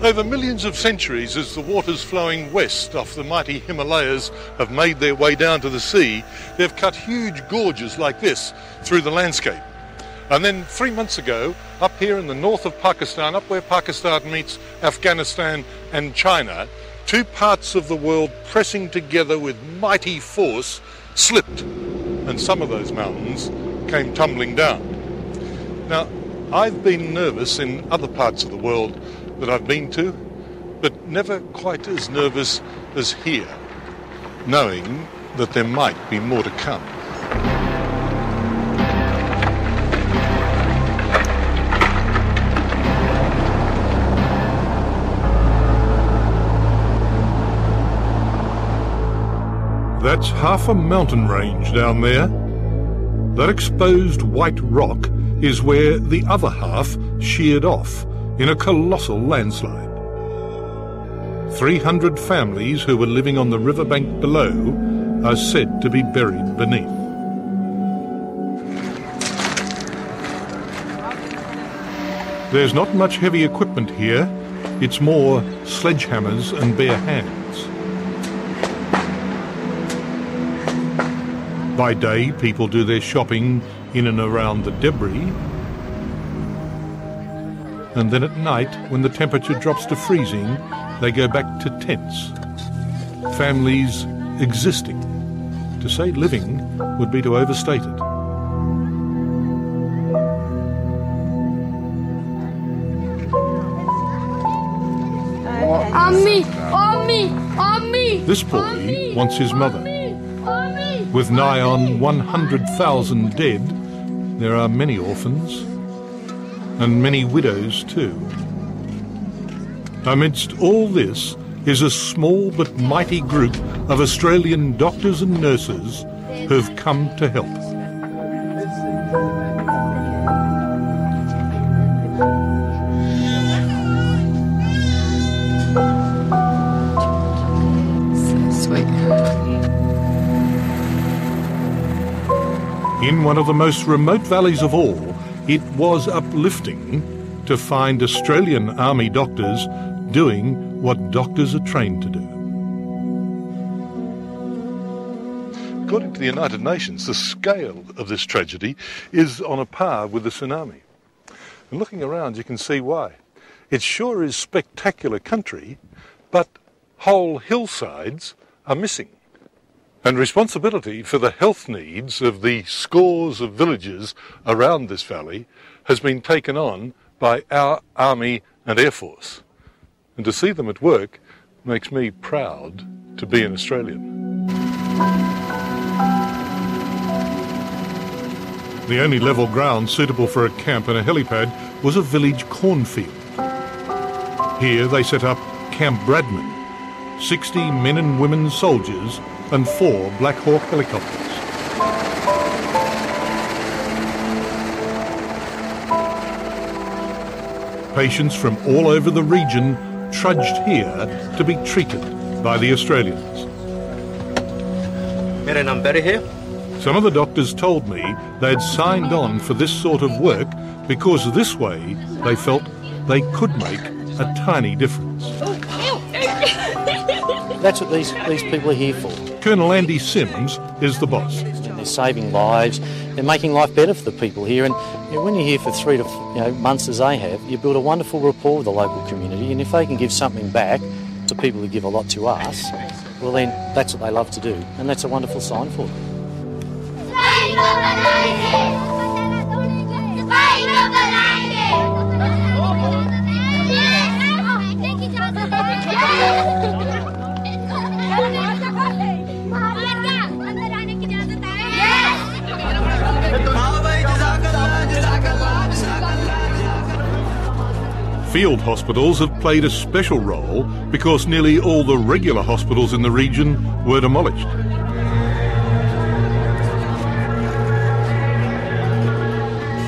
Over millions of centuries, as the waters flowing west off the mighty Himalayas have made their way down to the sea, they've cut huge gorges like this through the landscape. And then 3 months ago, up here in the north of Pakistan, up where Pakistan meets Afghanistan and China, two parts of the world pressing together with mighty force slipped, and some of those mountains came tumbling down. Now, I've been nervous in other parts of the world that I've been to, but never quite as nervous as here, knowing that there might be more to come. That's half a mountain range down there. That exposed white rock is where the other half sheared off in a colossal landslide. 300 families who were living on the riverbank below are said to be buried beneath. There's not much heavy equipment here. It's more sledgehammers and bare hands. By day, people do their shopping in and around the debris. And then at night, when the temperature drops to freezing, they go back to tents. Families existing. To say living would be to overstate it. This boy wants his mother. With nigh on 100,000 dead, there are many orphans and many widows too. Amidst all this is a small but mighty group of Australian doctors and nurses who've come to help. In one of the most remote valleys of all, it was uplifting to find Australian Army doctors doing what doctors are trained to do. According to the United Nations, the scale of this tragedy is on a par with the tsunami. And looking around, you can see why. It sure is spectacular country, but whole hillsides are missing. And responsibility for the health needs of the scores of villages around this valley has been taken on by our Army and Air Force. And to see them at work makes me proud to be an Australian. The only level ground suitable for a camp and a helipad was a village cornfield. Here they set up Camp Bradman, 60 men and women soldiers and 4 Black Hawk helicopters. Patients from all over the region trudged here to be treated by the Australians. I'm better here. Some of the doctors told me they'd signed on for this sort of work because this way they felt they could make a tiny difference. That's what these people are here for. Colonel Andy Sims is the boss. And they're saving lives, they're making life better for the people here. And when you're here for 3 to months as they have, you build a wonderful rapport with the local community. And if they can give something back to people who give a lot to us, well then that's what they love to do. And that's a wonderful sign for them. Field hospitals have played a special role because nearly all the regular hospitals in the region were demolished.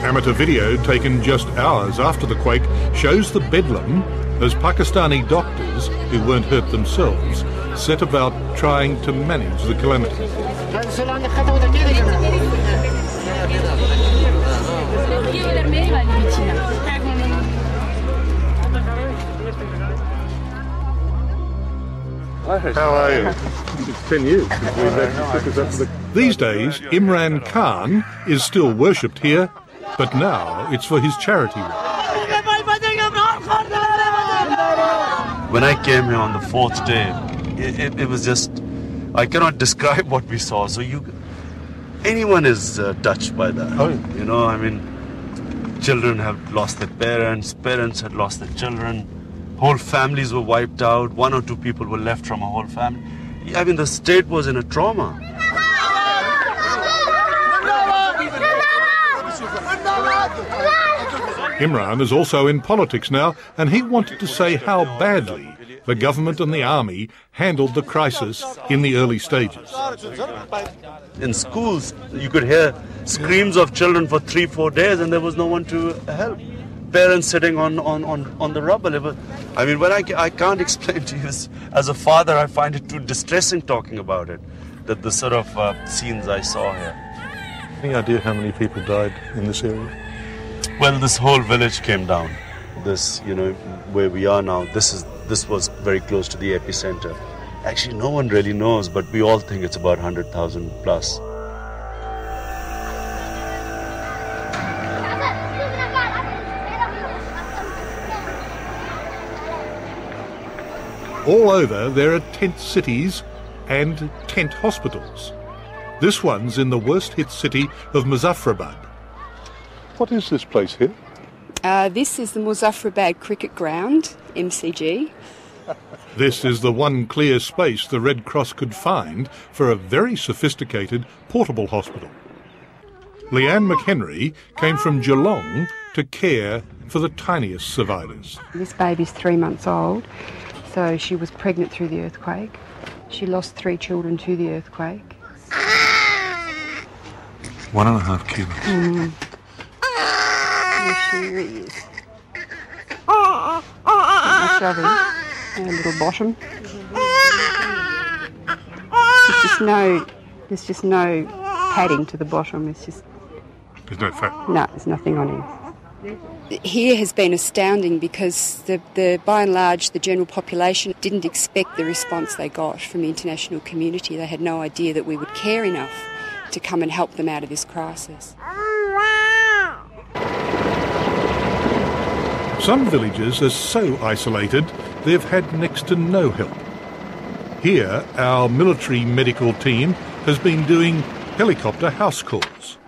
Amateur video taken just hours after the quake shows the bedlam as Pakistani doctors, who weren't hurt themselves, set about trying to manage the calamity. How are you? It's 10 years since we met. These days, Imran Khan is still worshipped here, but now it's for his charity work. When I came here on the fourth day, it was just, I cannot describe what we saw. So anyone is touched by that. Oh. You know, I mean, children have lost their parents, parents had lost their children, whole families were wiped out, 1 or 2 people were left from a whole family. I mean, the state was in a trauma. Imran is also in politics now, and he wanted to say how badly the government and the army handled the crisis in the early stages. In schools, you could hear screams of children for 3-4 days, and there was no one to help. Parents sitting on the rubble. I mean, when I can't explain to you, as a father, I find it too distressing talking about it, that the sort of scenes I saw here. Any idea how many people died in this area? Well, this whole village came down. This, you know, where we are now, this was very close to the epicenter. Actually, no one really knows, but we all think it's about 100,000 plus. All over, there are tent cities and tent hospitals. This one's in the worst-hit city of Muzaffarabad. What is this place here? This is the Muzaffarabad Cricket Ground, MCG. This is the one clear space the Red Cross could find for a very sophisticated portable hospital. Leanne McHenry came from Geelong to care for the tiniest survivors. This baby's 3 months old, so she was pregnant through the earthquake. She lost 3 children to the earthquake. 1.5 kilos. Yes, she really is. I'll show him. And a little bottom. There's just no padding to the bottom. It's just... There's no fat? No, there's nothing on him. Here has been astounding because by and large the general population didn't expect the response they got from the international community. They had no idea that we would care enough to come and help them out of this crisis. Some villages are so isolated they've had next to no help. Here, our military medical team has been doing helicopter house calls.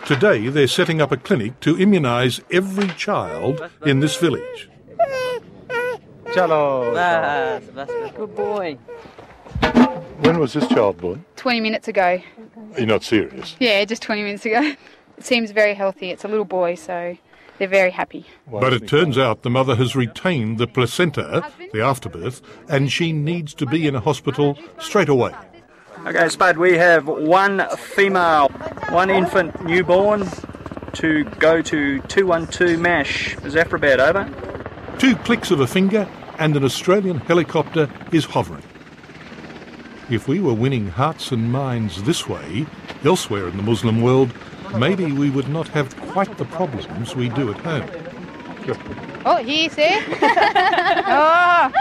Today, they're setting up a clinic to immunise every child in this village. Good boy. When was this child born? 20 minutes ago. You're not serious? Yeah, just 20 minutes ago. It seems very healthy. It's a little boy, so they're very happy. But it turns out the mother has retained the placenta, the afterbirth, and she needs to be in a hospital straight away. Okay, Spud, we have 1 female, 1 infant newborn to go to 212 MASH, Muzaffarabad, over. 2 clicks of a finger and an Australian helicopter is hovering. If we were winning hearts and minds this way, elsewhere in the Muslim world, maybe we would not have quite the problems we do at home. Oh, he's there. Oh,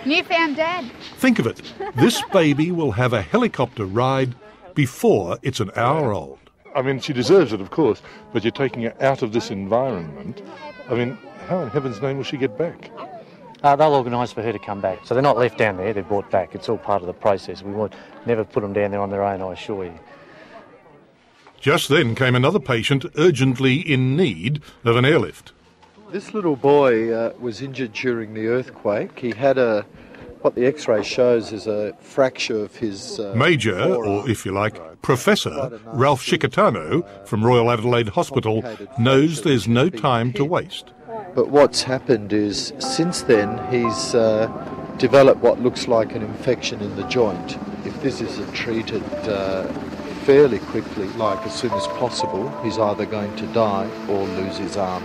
newfound dad. Think of it. This baby will have a helicopter ride before it's an hour old. I mean, she deserves it, of course, but you're taking her out of this environment. I mean, how in heaven's name will she get back? They'll organise for her to come back. So they're not left down there, they're brought back. It's all part of the process. We won't never put them down there on their own, I assure you. Just then came another patient urgently in need of an airlift. This little boy was injured during the earthquake. He had what the X-ray shows is a fracture of his... Major, forearm. or if you like, Professor Ralph Shikatano from Royal Adelaide Hospital knows there's no time to waste. But what's happened is, since then, he's developed what looks like an infection in the joint. If this isn't treated fairly quickly, like as soon as possible, he's either going to die or lose his arm.